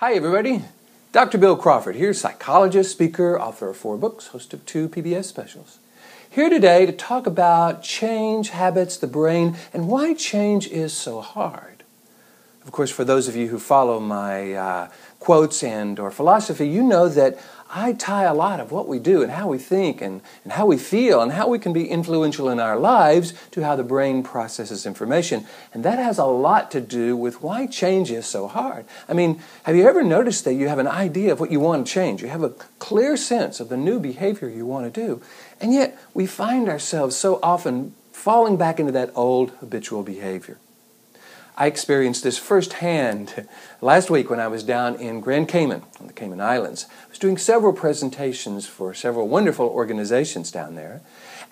Hi everybody, Dr. Bill Crawford here, psychologist, speaker, author of 4 books, host of 2 PBS specials. Here today to talk about change, habits, the brain, and why change is so hard. Of course, for those of you who follow my quotes and or philosophy, you know that I tie a lot of what we do and how we think and how we feel and how we can be influential in our lives to how the brain processes information. And that has a lot to do with why change is so hard. I mean, have you ever noticed that you have an idea of what you want to change? You have a clear sense of the new behavior you want to do. And yet we find ourselves so often falling back into that old habitual behavior. I experienced this firsthand last week when I was down in Grand Cayman, on the Cayman Islands. I was doing several presentations for several wonderful organizations down there,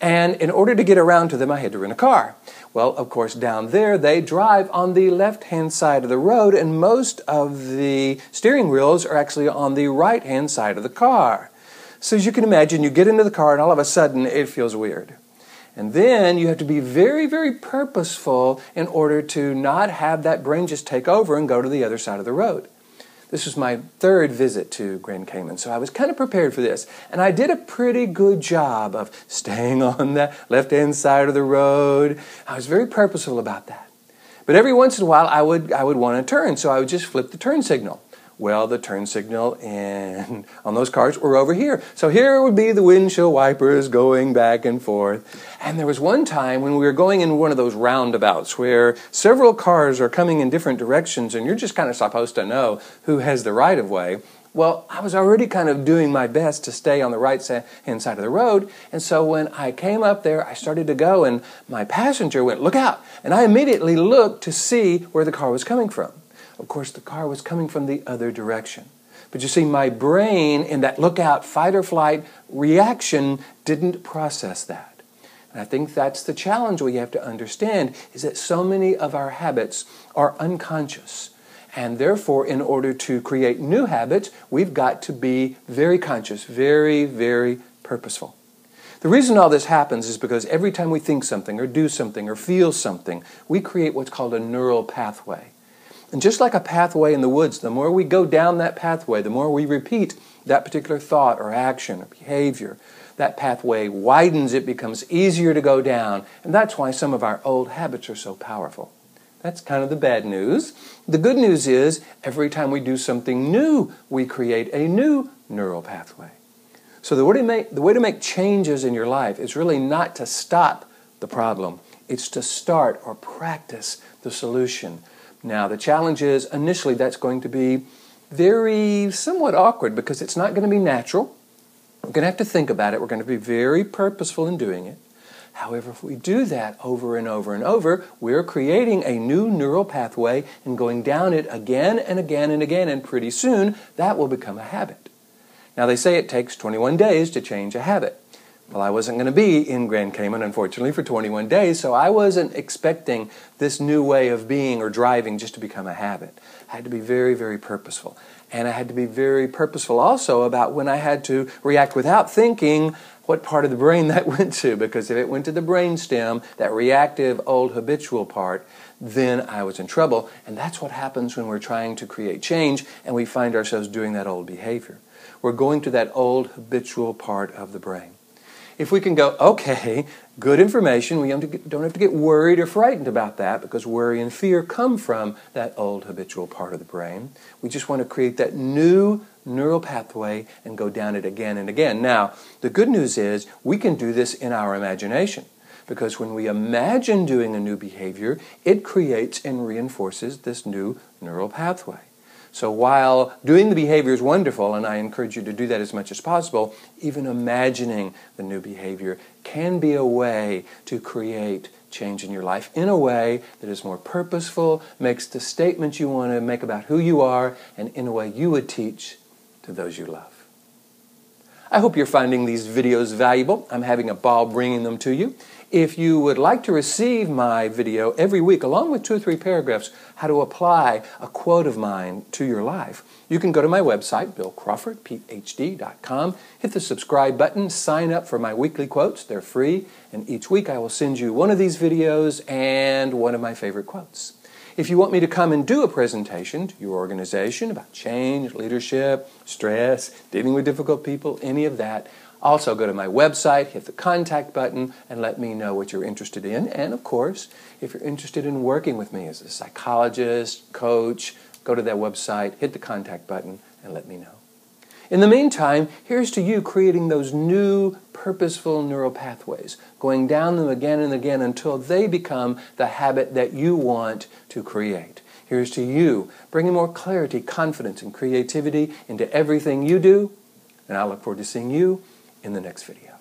and in order to get around to them, I had to rent a car. Well, of course, down there, they drive on the left-hand side of the road, and most of the steering wheels are actually on the right-hand side of the car. So as you can imagine, you get into the car, and all of a sudden, it feels weird. And then you have to be very, very purposeful in order to not have that brain just take over and go to the other side of the road. This was my 3rd visit to Grand Cayman, so I was kind of prepared for this. And I did a pretty good job of staying on the left-hand side of the road. I was very purposeful about that. But every once in a while, I would want to turn, so I would just flip the turn signal. Well, the turn signal on those cars were over here. So here would be the windshield wipers going back and forth. And there was one time when we were going in one of those roundabouts where several cars are coming in different directions and you're just kind of supposed to know who has the right of way. Well, I was already kind of doing my best to stay on the right-hand side of the road. And so when I came up there, I started to go and my passenger went, "Look out." And I immediately looked to see where the car was coming from. Of course, the car was coming from the other direction. But you see, my brain in that look-out, fight or flight reaction didn't process that. And I think that's the challenge we have to understand, is that so many of our habits are unconscious. And therefore, in order to create new habits, we've got to be very conscious, very, very purposeful. The reason all this happens is because every time we think something or do something or feel something, we create what's called a neural pathway. And just like a pathway in the woods, the more we go down that pathway, the more we repeat that particular thought or action or behavior, that pathway widens, it becomes easier to go down, and that's why some of our old habits are so powerful. That's kind of the bad news. The good news is, every time we do something new, we create a new neural pathway. So the way to make changes in your life is really not to stop the problem. It's to start or practice the solution. Now, the challenge is, initially, that's going to be somewhat awkward because it's not going to be natural. We're going to have to think about it. We're going to be very purposeful in doing it. However, if we do that over and over and over, we're creating a new neural pathway and going down it again and again and again, and pretty soon, that will become a habit. Now, they say it takes 21 days to change a habit. Well, I wasn't going to be in Grand Cayman, unfortunately, for 21 days, so I wasn't expecting this new way of being or driving just to become a habit. I had to be very, very purposeful. And I had to be very purposeful also about when I had to react without thinking what part of the brain that went to, because if it went to the brainstem, that reactive old habitual part, then I was in trouble. And that's what happens when we're trying to create change and we find ourselves doing that old behavior. We're going to that old habitual part of the brain. If we can go, okay, good information, we don't have to get worried or frightened about that because worry and fear come from that old habitual part of the brain. We just want to create that new neural pathway and go down it again and again. Now, the good news is we can do this in our imagination because when we imagine doing a new behavior, it creates and reinforces this new neural pathway. So while doing the behavior is wonderful, and I encourage you to do that as much as possible, even imagining the new behavior can be a way to create change in your life in a way that is more purposeful, makes the statements you want to make about who you are, and in a way you would teach to those you love. I hope you're finding these videos valuable. I'm having a ball bringing them to you. If you would like to receive my video every week, along with 2 or 3 paragraphs, how to apply a quote of mine to your life, you can go to my website, billcrawfordphd.com, hit the subscribe button, sign up for my weekly quotes. They're free, and each week I will send you one of these videos and one of my favorite quotes. If you want me to come and do a presentation to your organization about change, leadership, stress, dealing with difficult people, any of that, also go to my website, hit the contact button, and let me know what you're interested in. And of course, if you're interested in working with me as a psychologist, coach, go to that website, hit the contact button, and let me know. In the meantime, here's to you creating those new purposeful neural pathways, going down them again and again until they become the habit that you want to create. Here's to you bringing more clarity, confidence, and creativity into everything you do, and I look forward to seeing you in the next video.